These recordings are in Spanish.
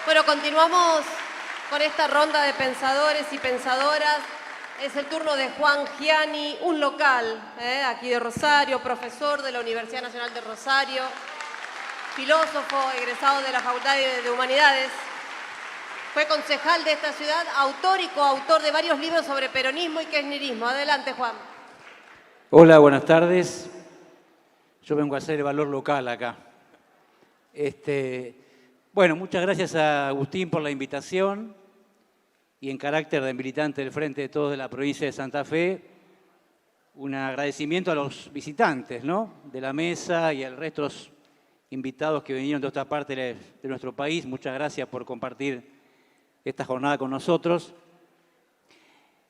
Bueno, continuamos con esta ronda de pensadores y pensadoras. Es el turno de Juan Giani, un local, aquí de Rosario, profesor de la Universidad Nacional de Rosario, filósofo, egresado de la Facultad de Humanidades. Fue concejal de esta ciudad, autor y coautor de varios libros sobre peronismo y kirchnerismo. Adelante, Juan. Hola, buenas tardes. Yo vengo a hacer el valor local acá. Bueno, muchas gracias a Agustín por la invitación y en carácter de militante del Frente de Todos de la provincia de Santa Fe, un agradecimiento a los visitantes, ¿no?, de la mesa y al resto de los invitados que vinieron de otra parte de nuestro país. Muchas gracias por compartir esta jornada con nosotros.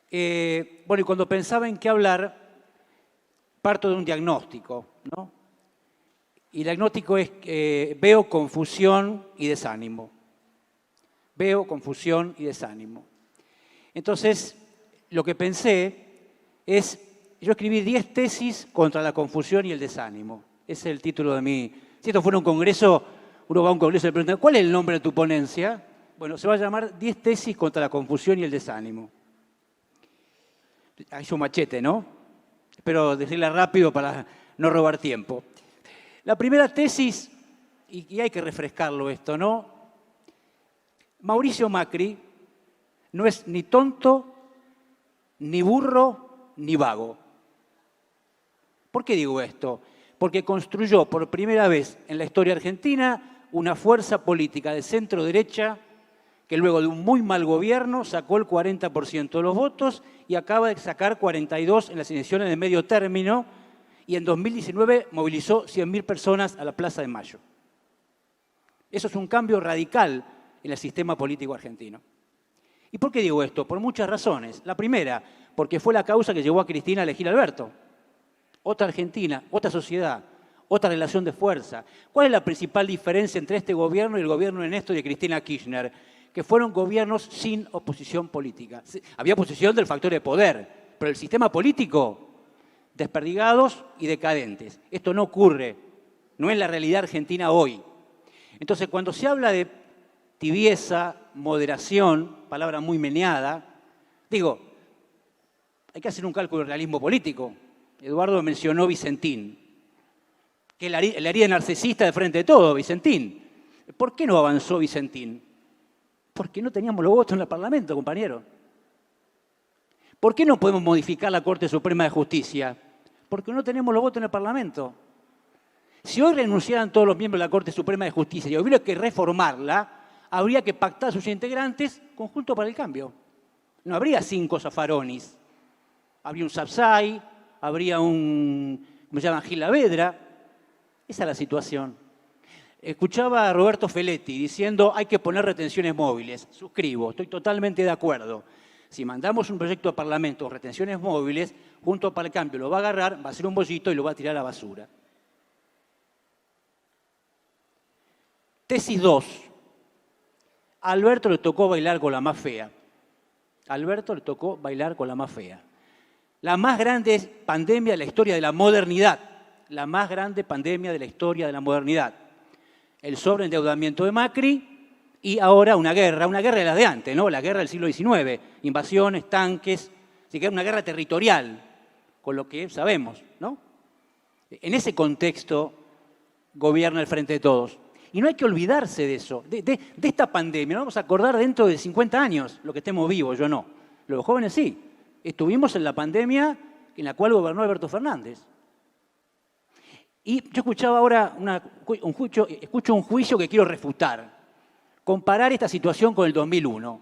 Bueno, y cuando pensaba en qué hablar, parto de un diagnóstico, ¿no? Y el diagnóstico es que veo confusión y desánimo. Veo confusión y desánimo. Entonces, lo que pensé es, yo escribí 10 tesis contra la confusión y el desánimo. Ese es el título de mi... Si esto fuera un congreso, uno va a un congreso y le pregunta, ¿cuál es el nombre de tu ponencia? Bueno, se va a llamar 10 tesis contra la confusión y el desánimo. Hay un machete, ¿no? Espero decirla rápido para no robar tiempo. La primera tesis, y hay que refrescarlo esto, ¿no? Mauricio Macri no es ni tonto, ni burro, ni vago. ¿Por qué digo esto? Porque construyó por primera vez en la historia argentina una fuerza política de centro-derecha que luego de un muy mal gobierno sacó el 40% de los votos y acaba de sacar 42 en las elecciones de medio término y en 2019 movilizó 100.000 personas a la Plaza de Mayo. Eso es un cambio radical en el sistema político argentino. ¿Y por qué digo esto? Por muchas razones. La primera, porque fue la causa que llevó a Cristina a elegir a Alberto. Otra Argentina, otra sociedad, otra relación de fuerza. ¿Cuál es la principal diferencia entre este gobierno y el gobierno de Néstor y de Cristina Kirchner? Que fueron gobiernos sin oposición política. Había oposición del factor de poder, pero el sistema político, desperdigados y decadentes. Esto no ocurre, no es la realidad argentina hoy. Entonces, cuando se habla de tibieza, moderación, palabra muy meneada, digo, hay que hacer un cálculo de realismo político. Eduardo mencionó Vicentín, que es la herida narcisista de Frente de Todo, Vicentín. ¿Por qué no avanzó Vicentín? Porque no teníamos los votos en el Parlamento, compañero. ¿Por qué no podemos modificar la Corte Suprema de Justicia? Porque no tenemos los votos en el Parlamento. Si hoy renunciaran todos los miembros de la Corte Suprema de Justicia y hubiera que reformarla, habría que pactar a sus integrantes conjunto para el cambio. No habría 5 zafaronis. Habría un Sapsay, habría un, ¿cómo se llama?, Gilavedra. Esa es la situación. Escuchaba a Roberto Feletti diciendo hay que poner retenciones móviles. Suscribo, estoy totalmente de acuerdo. Si mandamos un proyecto al Parlamento o retenciones móviles, Junto para el Cambio lo va a agarrar, va a hacer un bollito y lo va a tirar a la basura. Tesis 2. A Alberto le tocó bailar con la más fea. A Alberto le tocó bailar con la más fea. La más grande pandemia de la historia de la modernidad. La más grande pandemia de la historia de la modernidad. El sobreendeudamiento de Macri y ahora una guerra de las de antes, ¿no? La guerra del siglo XIX, invasiones, tanques, así que era una guerra territorial, con lo que sabemos, ¿no? En ese contexto gobierna el Frente de Todos. Y no hay que olvidarse de eso, de esta pandemia. Nos vamos a acordar dentro de 50 años, los que estemos vivos, yo no. Los jóvenes sí. Estuvimos en la pandemia en la cual gobernó Alberto Fernández. Y yo escuchaba ahora escucho un juicio que quiero refutar. Comparar esta situación con el 2001.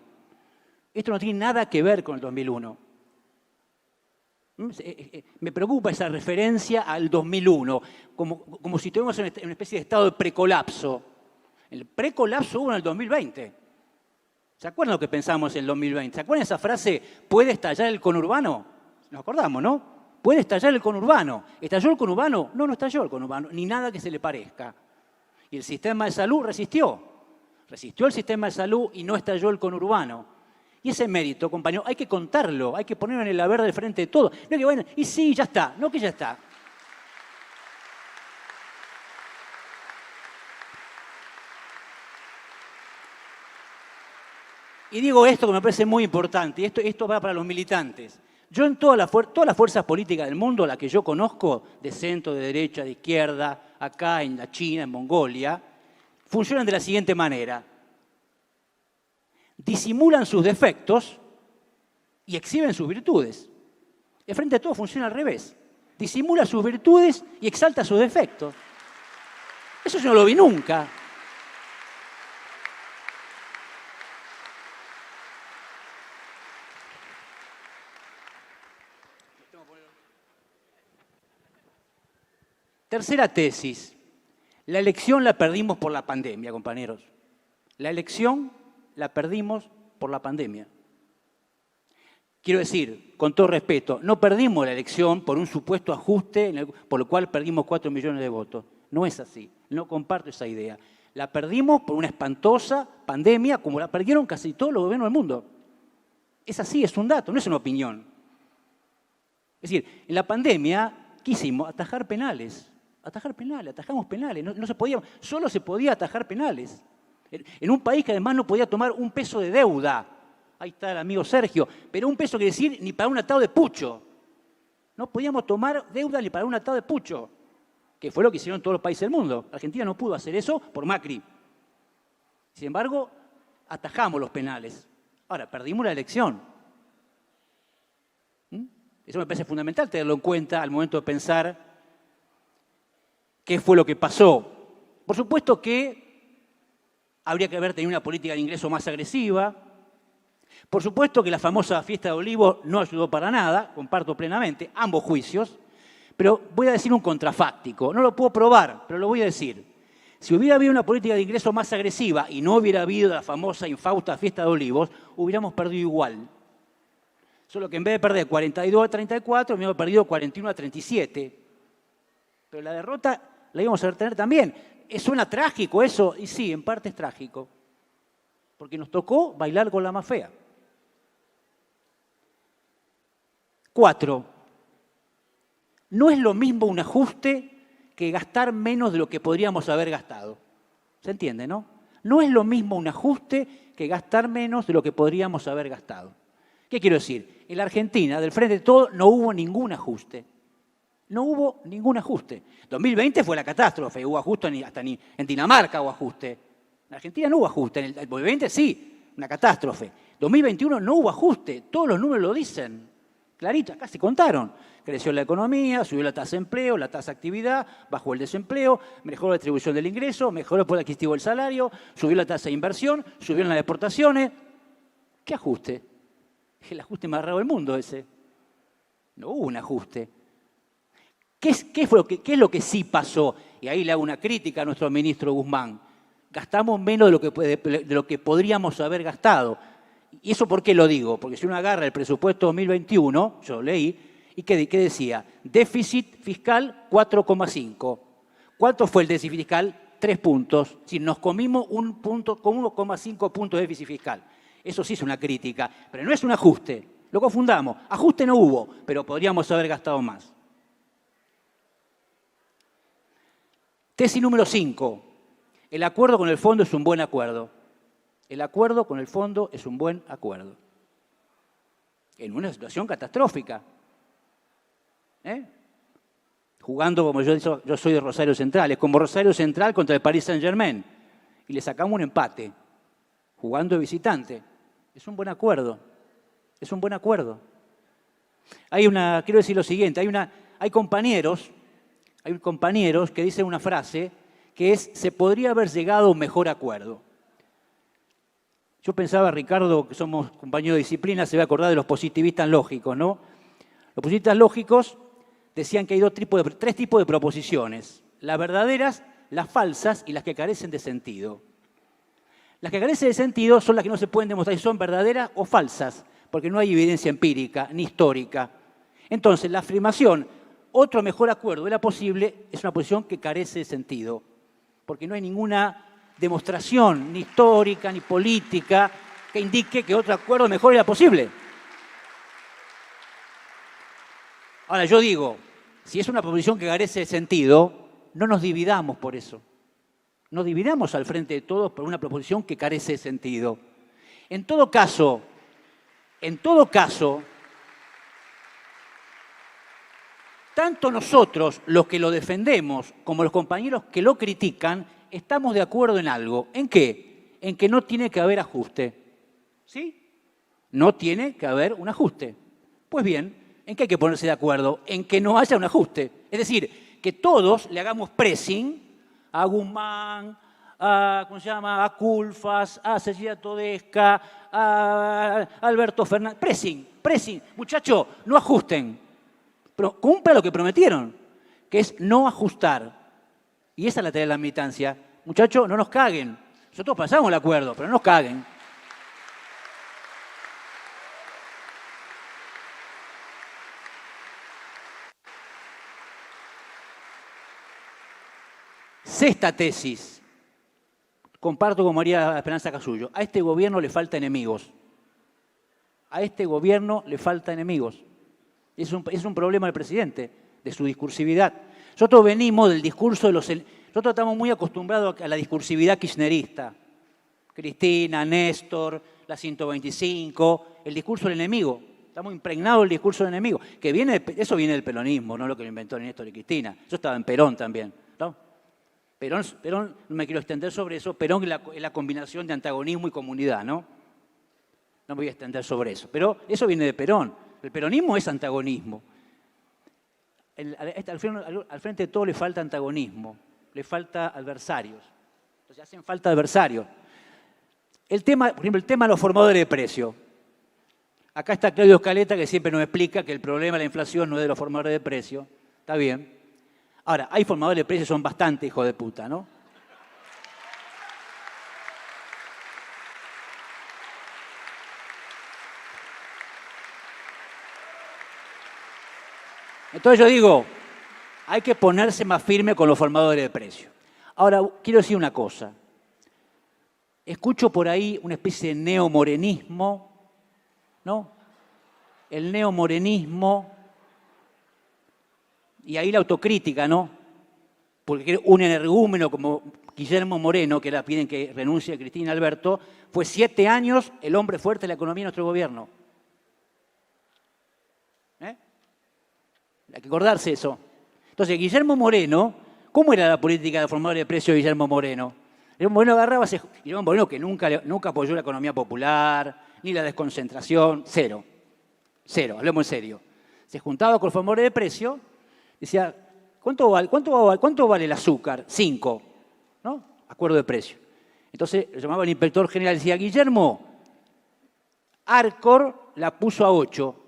Esto no tiene nada que ver con el 2001. Me preocupa esa referencia al 2001, como si estuviéramos en una especie de estado de precolapso. El precolapso hubo en el 2020. ¿Se acuerdan lo que pensamos en el 2020? ¿Se acuerdan esa frase, puede estallar el conurbano? Nos acordamos, ¿no? Puede estallar el conurbano. ¿Estalló el conurbano? No, no estalló el conurbano, ni nada que se le parezca. Y el sistema de salud resistió. Resistió el sistema de salud y no estalló el conurbano. Y ese mérito, compañero, hay que contarlo, hay que ponerlo en el haber del Frente de Todo. No que bueno, y sí, ya está, no que ya está. Y digo esto que me parece muy importante, y esto va para los militantes. Yo en todas las fuerzas políticas del mundo, las que yo conozco, de centro, de derecha, de izquierda, acá en la China, en Mongolia, funcionan de la siguiente manera. Disimulan sus defectos y exhiben sus virtudes. El Frente de Todos funciona al revés. Disimula sus virtudes y exalta sus defectos. Eso yo no lo vi nunca. Tercera tesis. La elección la perdimos por la pandemia, compañeros. La elección la perdimos por la pandemia. Quiero decir, con todo respeto, no perdimos la elección por un supuesto ajuste por el cual perdimos 4 millones de votos. No es así. No comparto esa idea. La perdimos por una espantosa pandemia, como la perdieron casi todos los gobiernos del mundo. Es así, es un dato, no es una opinión. Es decir, en la pandemia quisimos atajar penales. Atajamos penales. No se podía, solo se podía atajar penales. En un país que además no podía tomar un peso de deuda. Ahí está el amigo Sergio. Pero un peso quiere decir ni para un atado de pucho. No podíamos tomar deuda ni para un atado de pucho, que fue lo que hicieron todos los países del mundo. Argentina no pudo hacer eso por Macri. Sin embargo, atajamos los penales. Ahora, perdimos la elección. Eso me parece fundamental tenerlo en cuenta al momento de pensar qué fue lo que pasó. Por supuesto que habría que haber tenido una política de ingreso más agresiva. Por supuesto que la famosa fiesta de olivos no ayudó para nada, comparto plenamente ambos juicios, pero voy a decir un contrafáctico. No lo puedo probar, pero lo voy a decir. Si hubiera habido una política de ingreso más agresiva y no hubiera habido la famosa infausta fiesta de olivos, hubiéramos perdido igual. Solo que en vez de perder 42 a 34, hubiéramos perdido 41 a 37. Pero la derrota la íbamos a tener también. ¿Suena trágico eso? Y sí, en parte es trágico. Porque nos tocó bailar con la más fea. 4. No es lo mismo un ajuste que gastar menos de lo que podríamos haber gastado. ¿Se entiende, no? No es lo mismo un ajuste que gastar menos de lo que podríamos haber gastado. ¿Qué quiero decir? En la Argentina, del Frente de Todos, no hubo ningún ajuste. No hubo ningún ajuste. 2020 fue la catástrofe, hubo ajuste hasta en Dinamarca hubo ajuste. En Argentina no hubo ajuste, en el 2020 sí, una catástrofe. 2021 no hubo ajuste, todos los números lo dicen. Clarito, acá se contaron. Creció la economía, subió la tasa de empleo, la tasa de actividad, bajó el desempleo, mejoró la distribución del ingreso, mejoró el poder adquisitivo del salario, subió la tasa de inversión, subieron las exportaciones. ¿Qué ajuste? El ajuste más raro del mundo ese. No hubo un ajuste. ¿Qué es lo que sí pasó? Y ahí le hago una crítica a nuestro ministro Guzmán. Gastamos menos de lo que podríamos haber gastado. ¿Y eso por qué lo digo? Porque si uno agarra el presupuesto 2021, yo lo leí, ¿y qué decía? Déficit fiscal 4,5. ¿Cuánto fue el déficit fiscal? 3 puntos. Si nos comimos 1,5 puntos de déficit fiscal. Eso sí es una crítica, pero no es un ajuste. Lo confundamos. Ajuste no hubo, pero podríamos haber gastado más. Tesis número 5. El acuerdo con el fondo es un buen acuerdo. El acuerdo con el fondo es un buen acuerdo. En una situación catastrófica. Jugando como yo soy de Rosario Central. Es como Rosario Central contra el Paris Saint-Germain. Y le sacamos un empate. Jugando de visitante. Es un buen acuerdo. Es un buen acuerdo. Quiero decir lo siguiente. Hay compañeros que dicen una frase que es: se podría haber llegado a un mejor acuerdo. Yo pensaba, Ricardo, que somos compañeros de disciplina, se va a acordar de los positivistas lógicos, ¿no? Los positivistas lógicos decían que hay tres tipos de proposiciones: las verdaderas, las falsas y las que carecen de sentido. Las que carecen de sentido son las que no se pueden demostrar si son verdaderas o falsas, porque no hay evidencia empírica ni histórica. Entonces, la afirmación otro mejor acuerdo era posible es una posición que carece de sentido, porque no hay ninguna demostración, ni histórica, ni política, que indique que otro acuerdo mejor era posible. Ahora, yo digo, si es una proposición que carece de sentido, no nos dividamos por eso. No dividamos al Frente de Todos por una proposición que carece de sentido. En todo caso, tanto nosotros, los que lo defendemos, como los compañeros que lo critican, estamos de acuerdo en algo. ¿En qué? En que no tiene que haber ajuste. ¿Sí? No tiene que haber un ajuste. Pues bien, ¿en qué hay que ponerse de acuerdo? En que no haya un ajuste. Es decir, que todos le hagamos pressing a Guzmán, a Culfas, a Cecilia Todesca, a Alberto Fernández. Pressing. Muchachos, no ajusten. Pero cumpla lo que prometieron, que es no ajustar. Y esa es la tarea de la militancia. Muchachos, no nos caguen. Nosotros pasamos el acuerdo, pero no nos caguen. Sexta tesis. Comparto con María Esperanza Casullo. A este gobierno le falta enemigos. A este gobierno le falta enemigos. Es un problema del presidente, de su discursividad. Nosotros venimos del discurso de los... Nosotros estamos muy acostumbrados a la discursividad kirchnerista. Cristina, Néstor, la 125, el discurso del enemigo. Estamos impregnados del discurso del enemigo. Eso viene del peronismo, no lo que lo inventó Néstor y Cristina. Eso estaba en Perón también, ¿no? Perón, no me quiero extender sobre eso, Perón es la combinación de antagonismo y comunidad, ¿no? No me voy a extender sobre eso, pero eso viene de Perón. El peronismo es antagonismo. Al frente de todo le falta antagonismo, le falta adversarios. Entonces hacen falta adversarios. Por ejemplo, el tema de los formadores de precios. Acá está Claudio Escaleta, que siempre nos explica que el problema de la inflación no es de los formadores de precios. Está bien. Ahora, hay formadores de precios que son bastante hijos de puta, ¿no? Entonces yo digo, hay que ponerse más firme con los formadores de precios. Ahora, quiero decir una cosa. Escucho por ahí una especie de neomorenismo, ¿no? El neomorenismo y ahí la autocrítica, ¿no? Porque un energúmeno como Guillermo Moreno, que la piden que renuncie Cristina Alberto, fue 7 años el hombre fuerte de la economía de nuestro gobierno. Hay que acordarse eso. Entonces, Guillermo Moreno, ¿cómo era la política de formador de precios de Guillermo Moreno? Guillermo Moreno Guillermo Moreno que nunca apoyó la economía popular, ni la desconcentración, cero, hablemos en serio. Se juntaba con los formadores de precios, decía, ¿cuánto vale el azúcar? 5, ¿no? Acuerdo de precio. Entonces, lo llamaba el inspector general y decía, Guillermo, Arcor la puso a 8.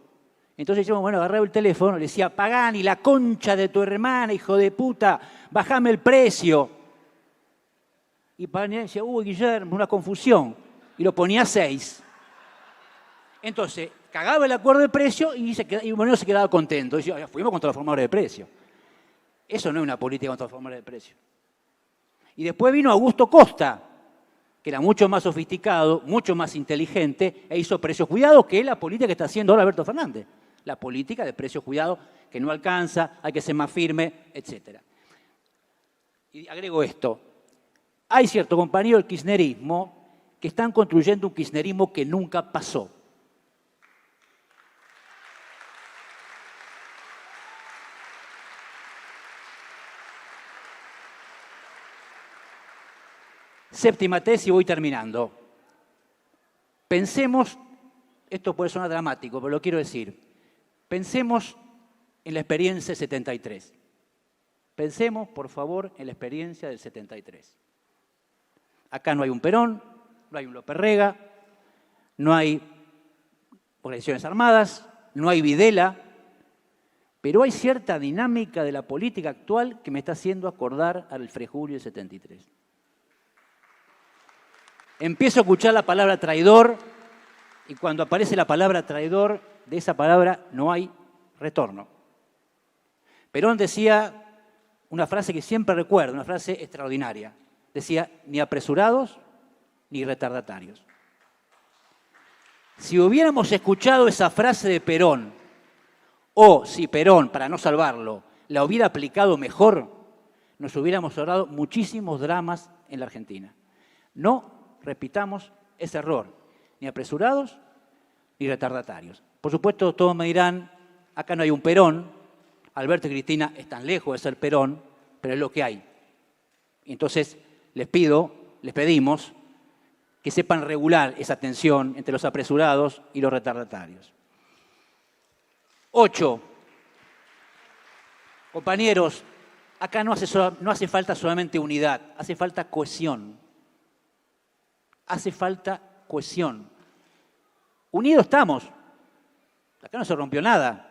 Entonces yo, agarraba el teléfono, le decía, Pagani, la concha de tu hermana, hijo de puta, bajame el precio. Y Pagani decía, Guillermo, una confusión. Y lo ponía a 6. Entonces, cagaba el acuerdo de precio y Moreno se quedaba contento. Decía, fuimos contra los formadores de precio. Eso no es una política contra los formadores de precio. Y después vino Augusto Costa, que era mucho más sofisticado, mucho más inteligente, e hizo precios cuidados, que es la política que está haciendo ahora Alberto Fernández. La política de precios cuidados que no alcanza, hay que ser más firme, etc. Y agrego esto. Hay cierto compañero del kirchnerismo que están construyendo un kirchnerismo que nunca pasó. Séptima tesis, voy terminando. Pensemos, esto puede sonar dramático, pero lo quiero decir. Pensemos en la experiencia del 73. Pensemos, por favor, en la experiencia del 73. Acá no hay un Perón, no hay un López Rega, no hay organizaciones armadas, no hay Videla, pero hay cierta dinámica de la política actual que me está haciendo acordar al Frejulio del 73. Empiezo a escuchar la palabra traidor y cuando aparece la palabra traidor, de esa palabra no hay retorno. Perón decía una frase que siempre recuerdo, una frase extraordinaria. Decía, ni apresurados ni retardatarios. Si hubiéramos escuchado esa frase de Perón, o si Perón, para no salvarlo, la hubiera aplicado mejor, nos hubiéramos ahorrado muchísimos dramas en la Argentina. No repitamos ese error. ni apresurados ni retardatarios. Por supuesto, todos me dirán, acá no hay un Perón, Alberto y Cristina están lejos de ser Perón, pero es lo que hay. Entonces, les pedimos que sepan regular esa tensión entre los apresurados y los retardatarios. 8. Compañeros, acá no hace falta solamente unidad, hace falta cohesión. Hace falta cohesión. Unidos estamos. Acá no se rompió nada,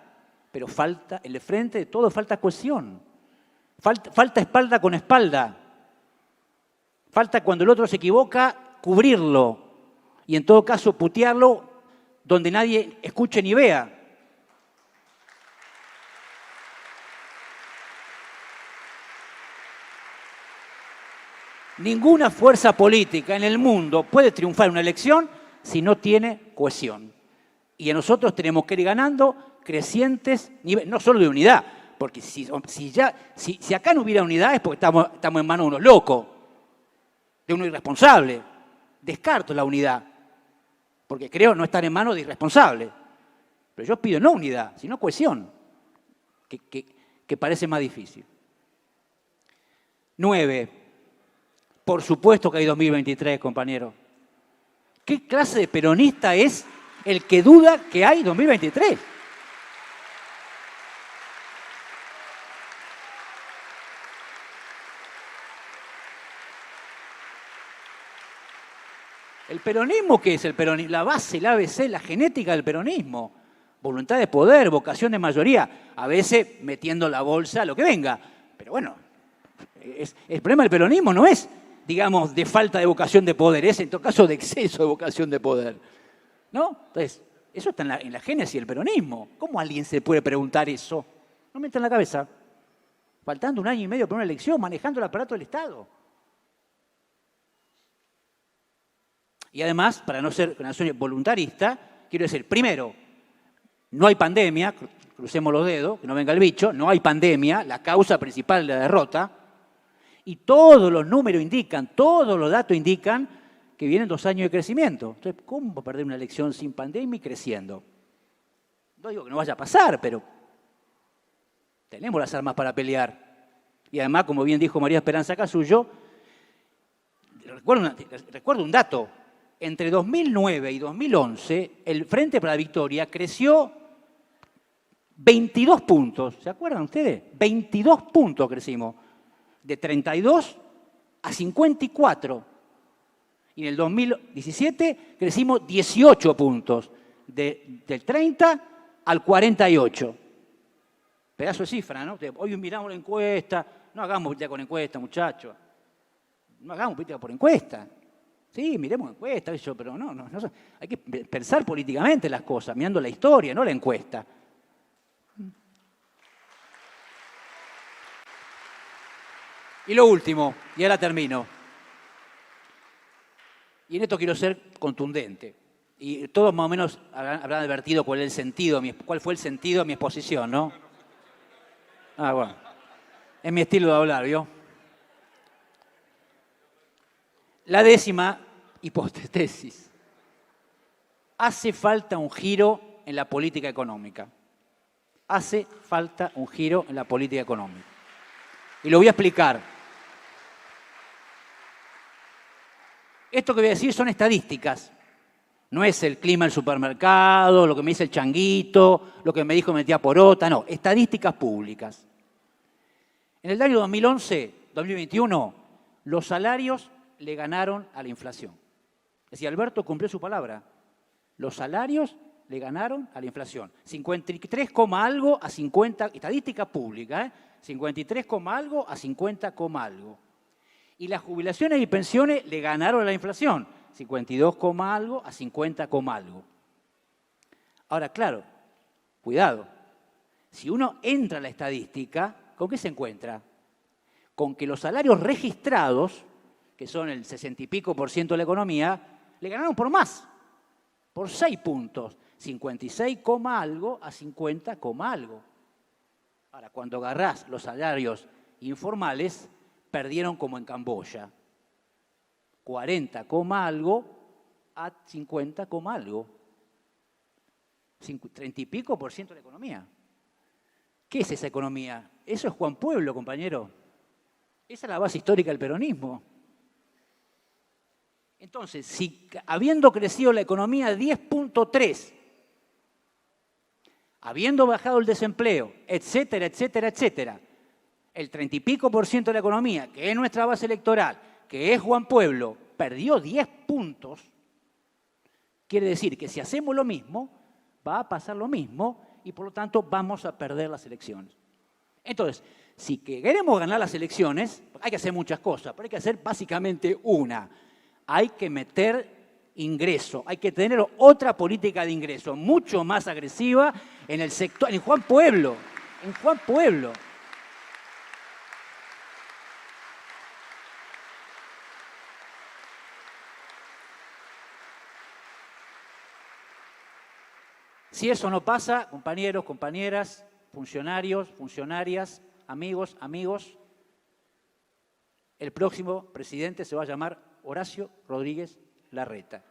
pero falta, en el frente de todo falta cohesión. Falta espalda con espalda. Falta cuando el otro se equivoca, cubrirlo. Y en todo caso, putearlo donde nadie escuche ni vea. Ninguna fuerza política en el mundo puede triunfar en una elección si no tiene cohesión. Y nosotros tenemos que ir ganando crecientes niveles, no solo de unidad, porque si acá no hubiera unidad es porque estamos en manos de unos locos, de uno irresponsable. Descarto la unidad, porque creo no estar en manos de irresponsables. Pero yo pido no unidad, sino cohesión, que parece más difícil. 9. Por supuesto que hay 2023, compañeros. ¿Qué clase de peronista es el que duda que hay 2023? ¿El peronismo qué es el peronismo? La base, el ABC, la genética del peronismo. Voluntad de poder, vocación de mayoría, a veces metiendo la bolsa lo que venga. Pero bueno, el problema del peronismo no es, digamos, de falta de vocación de poder, es en todo caso de exceso de vocación de poder. ¿No? Entonces, eso está en la génesis del peronismo. ¿Cómo alguien se puede preguntar eso? No me entra en la cabeza. Faltando 1 año y medio para una elección, manejando el aparato del Estado. Y además, para no ser una nación voluntarista, quiero decir, primero, no hay pandemia, crucemos los dedos, que no venga el bicho, no hay pandemia, la causa principal de la derrota, y todos los números indican, todos los datos indican que vienen 2 años de crecimiento. Entonces, ¿cómo perder una elección sin pandemia y creciendo? No digo que no vaya a pasar, pero tenemos las armas para pelear. Y además, como bien dijo María Esperanza Casullo, recuerdo un dato. Entre 2009 y 2011, el Frente para la Victoria creció 22 puntos. ¿Se acuerdan ustedes? 22 puntos crecimos. De 32 a 54. Y en el 2017 crecimos 18 puntos. Del 30 al 48. Pedazo de cifra, ¿no? Hoy miramos la encuesta. No hagamos política con encuesta, muchachos. No hagamos política por encuesta. Sí, miremos encuestas, pero no, hay que pensar políticamente las cosas, mirando la historia, no la encuesta. Y lo último, y ahora termino. Y en esto quiero ser contundente. Y todos más o menos habrán advertido cuál fue el sentido de mi exposición, ¿no? Ah, bueno. Es mi estilo de hablar, ¿vio? La 10ª hipótesis. Hace falta un giro en la política económica. Hace falta un giro en la política económica. Y lo voy a explicar. Esto que voy a decir son estadísticas. No es el clima del supermercado, lo que me dice el changuito, lo que me dijo mi tía Porota, no. Estadísticas públicas. En el año 2021, los salarios le ganaron a la inflación. Es decir, Alberto cumplió su palabra. Los salarios le ganaron a la inflación. 53, algo a 50, estadística pública, 53, algo a 50, algo. Y las jubilaciones y pensiones le ganaron a la inflación. 52, algo a 50, algo. Ahora, claro, cuidado. Si uno entra a la estadística, ¿con qué se encuentra? Con que los salarios registrados, que son el 60 y pico % de la economía, le ganaron por más, por 6 puntos, 56, algo a 50, algo. Ahora, cuando agarrás los salarios informales, perdieron como en Camboya, 40, algo a 50, algo. 30 y pico % de la economía. ¿Qué es esa economía? Eso es Juan Pueblo, compañero. Esa es la base histórica del peronismo. Entonces, si habiendo crecido la economía 10.3, habiendo bajado el desempleo, etcétera, etcétera, etcétera, el 30 y pico % de la economía, que es nuestra base electoral, que es Juan Pueblo, perdió 10 puntos, quiere decir que si hacemos lo mismo, va a pasar lo mismo y por lo tanto vamos a perder las elecciones. Entonces, si queremos ganar las elecciones, hay que hacer muchas cosas, pero hay que hacer básicamente una. Hay que meter ingreso, hay que tener otra política de ingreso mucho más agresiva en el sector, en Juan Pueblo, en Juan Pueblo. Si eso no pasa, compañeros, compañeras, funcionarios, funcionarias, amigos, el próximo presidente se va a llamar Horacio Rodríguez Larreta.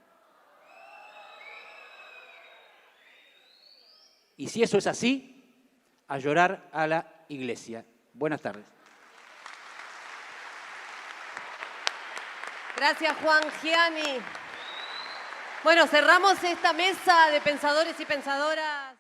Y si eso es así, a llorar a la iglesia. Buenas tardes. Gracias, Juan Giani. Bueno, cerramos esta mesa de pensadores y pensadoras.